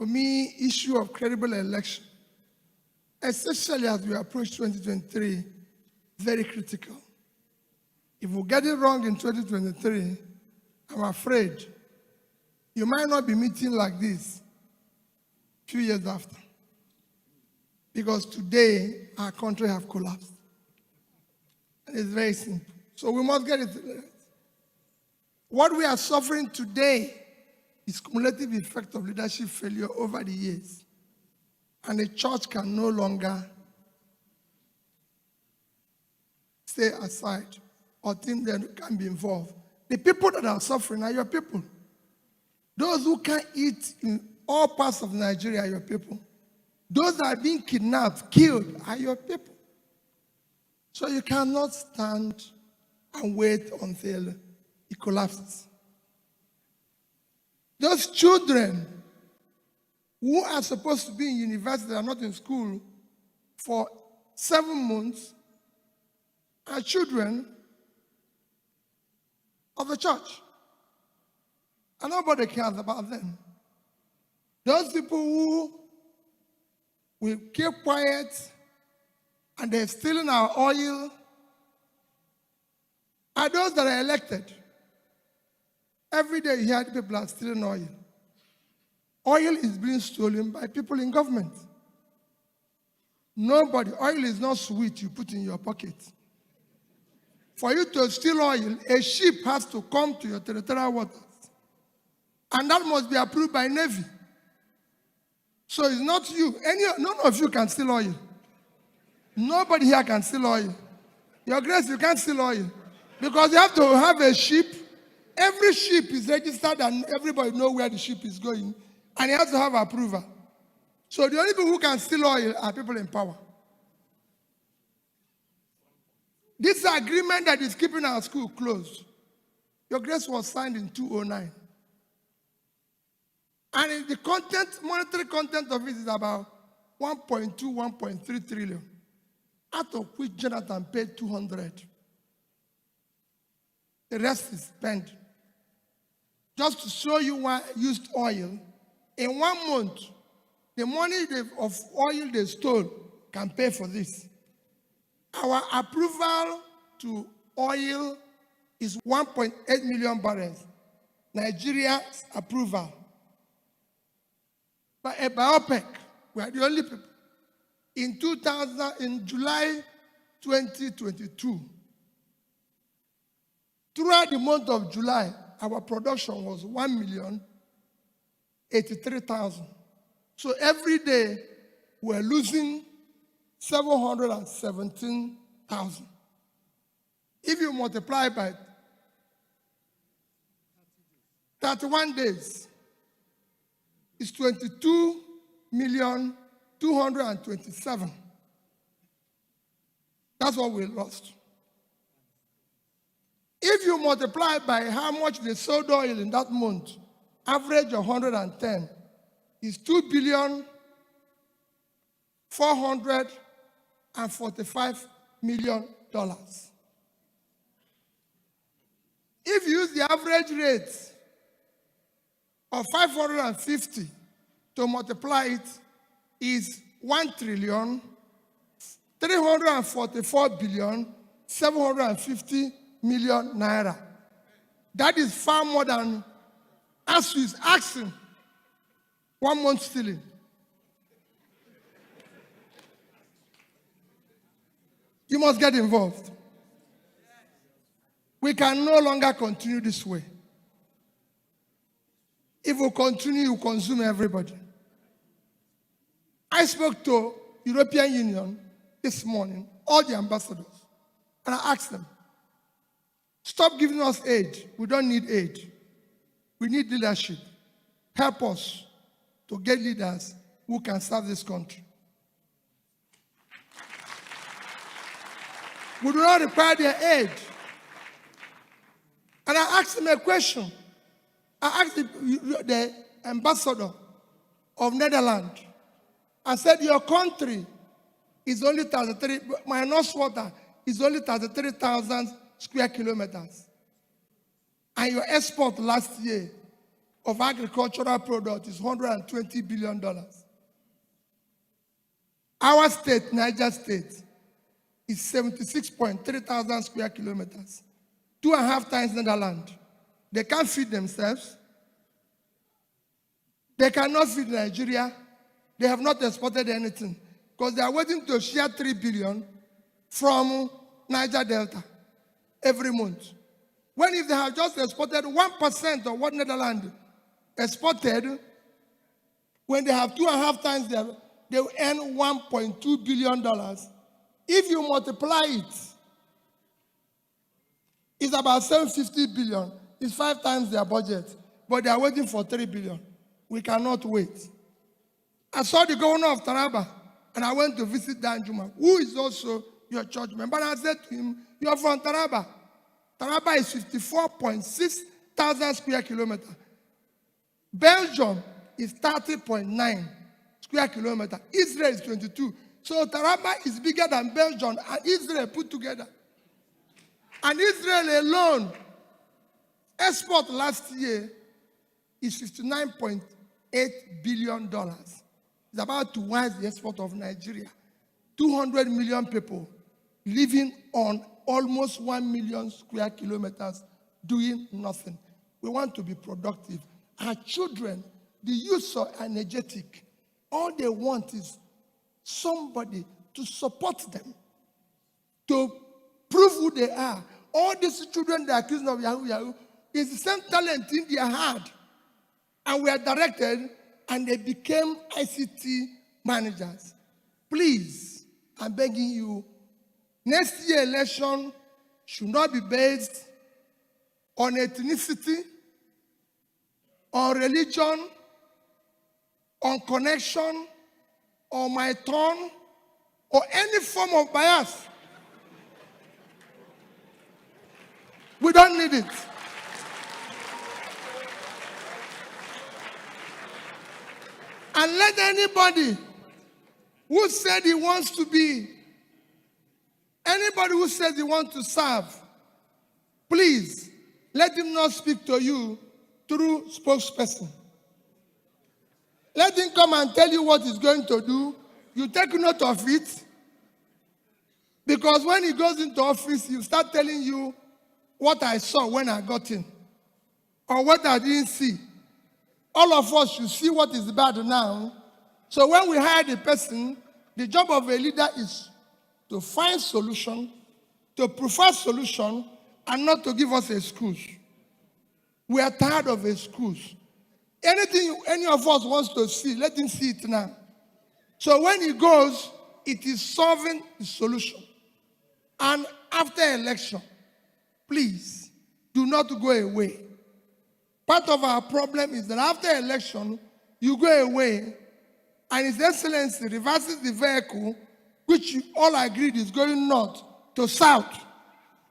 For me, issue of credible election, especially as we approach 2023, very critical. If we get it wrong in 2023, I'm afraid you might not be meeting like this a few years after. Because today, our country have collapsed. And it's very simple. So we must get it right. What we are suffering today is cumulative effect of leadership failure over the years. And the church can no longer stay aside or think they can be involved. The people that are suffering are your people. Those who can't eat in all parts of Nigeria are your people. Those that are being kidnapped, killed are your people. So you cannot stand and wait until it collapses. Those children who are supposed to be in university are not in school for 7 months are children of the church. And nobody cares about them. Those people who will keep quiet and they're stealing our oil are those that are elected. Every day you hear people are stealing oil. Oil is being stolen by people in government. Nobody, oil is not sweet you put in your pocket. For you to steal oil, a ship has to come to your territorial waters. And that must be approved by Navy. So it's not you. None of you can steal oil. Nobody here can steal oil. Your Grace, you can't steal oil. Because you have to have a ship. Every ship is registered and everybody knows where the ship is going. And you have to have approval. So the only people who can steal oil are people in power. This agreement that is keeping our school closed, Your Grace, was signed in 2009. And the content, monetary content of it is about 1.2, 1.3 trillion, out of which Jonathan paid 200. The rest is spent. Just to show you why I used oil, in 1 month, the money of oil they stole can pay for this. Our approval to oil is 1.8 million barrels. Nigeria's approval. By OPEC, we are the only people. In July 2022, throughout the month of July, our production was 1,083,000. So every day, we're losing 717,000. If you multiply by 31 days, it's 22,227,000. That's what we lost. If you multiply by how much they sold oil in that month, average of 110, is $2,445,000,000. If you use the average rate of 550 to multiply it, is 1,344,750,000,000 naira. That is far more than ASU is asking 1 month stealing. You must get involved. We can no longer continue this way. If we continue, you consume everybody. I spoke to European Union this morning, all the ambassadors, and I asked them, stop giving us aid. We don't need aid. We need leadership. Help us to get leaders who can serve this country. We do not require their aid. And I asked them a question. I asked the ambassador of Netherlands. I said, your country is only 33, minus water, is only 33,000 square kilometers. And your export last year of agricultural product is $120 billion. Our state, Niger State, is 76.3 thousand square kilometers, 2.5 times Netherlands. They can't feed themselves. They cannot feed Nigeria. They have not exported anything because they are waiting to share 3 billion from Niger Delta every month. When if they have just exported 1% of what Netherlands exported, when they have 2.5 times, they will earn $1.2 billion. If you multiply it, it's about 750 billion. It's 5 times their budget, but they are waiting for 3 billion. We cannot wait. I saw the governor of Taraba, and I went to visit Danjuma, who is also your church member. And I said to him, you are from Taraba. Taraba is 54.6 thousand square kilometers. Belgium is 30.9 square kilometers. Israel is 22. So Taraba is bigger than Belgium and Israel put together. And Israel alone, export last year is $59.8 billion. It's about twice the export of Nigeria. 200 million people living on almost 1 million square kilometers doing nothing. We want to be productive. Our children, the youth are energetic. All they want is somebody to support them, to prove who they are. All these children they are accused of Yahoo Yahoo is the same talent in their heart. And we are directed, and they became ICT managers. Please, I'm begging you, next year election should not be based on ethnicity, on religion, on connection, on my turn, or any form of bias. We don't need it. And let anybody who said he wants to be, anybody who says he wants to serve, please let him not speak to you through spokesperson. Let him come and tell you what he's going to do. You take note of it. Because when he goes into office, he'll start telling you what I saw when I got in, or what I didn't see. All of us should see what is bad now. So when we hire the person, the job of a leader is to find solution, to prefer solution, and not to give us excuse. We are tired of excuse. Anything any of us wants to see, let him see it now. So when he goes, it is solving the solution. And after election, please do not go away. Part of our problem is that after election, you go away, and His Excellency reverses the vehicle, which you all agreed is going north to south.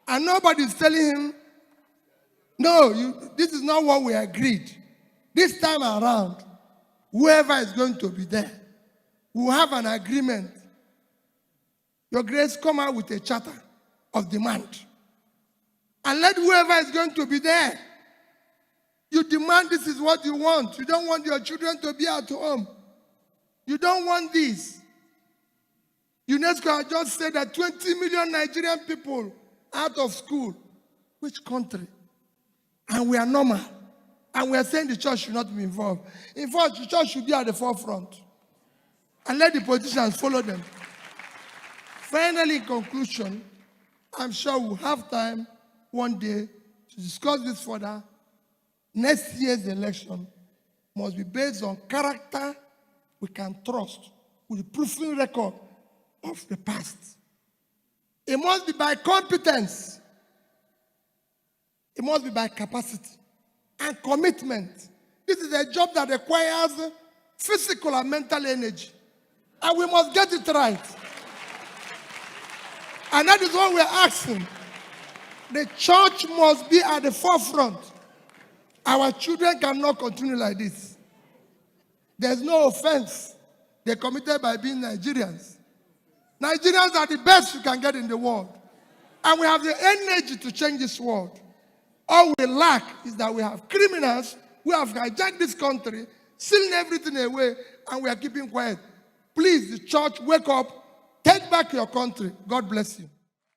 And nobody is telling him, no, this is not what we agreed. This time around, whoever is going to be there, will have an agreement. Your Grace, come out with a charter of demand. And let whoever is going to be there, you demand this is what you want. You don't want your children to be at home. You don't want this. UNESCO has just said that 20 million Nigerian people out of school. Which country? And we are normal. And we are saying the church should not be involved. In fact, the church should be at the forefront. And let the politicians follow them. Finally, in conclusion, I'm sure we'll have time one day to discuss this further. Next year's election must be based on character we can trust with the proven record of the past. It must be by competence. It must be by capacity and commitment. This is a job that requires physical and mental energy. And we must get it right. And that is what we're asking. The church must be at the forefront. Our children cannot continue like this. There's no offense they committed by being Nigerians. Nigerians are the best you can get in the world. And we have the energy to change this world. All we lack is that we have criminals who have hijacked this country, sealing everything away, and we are keeping quiet. Please, the church, wake up. Take back your country. God bless you.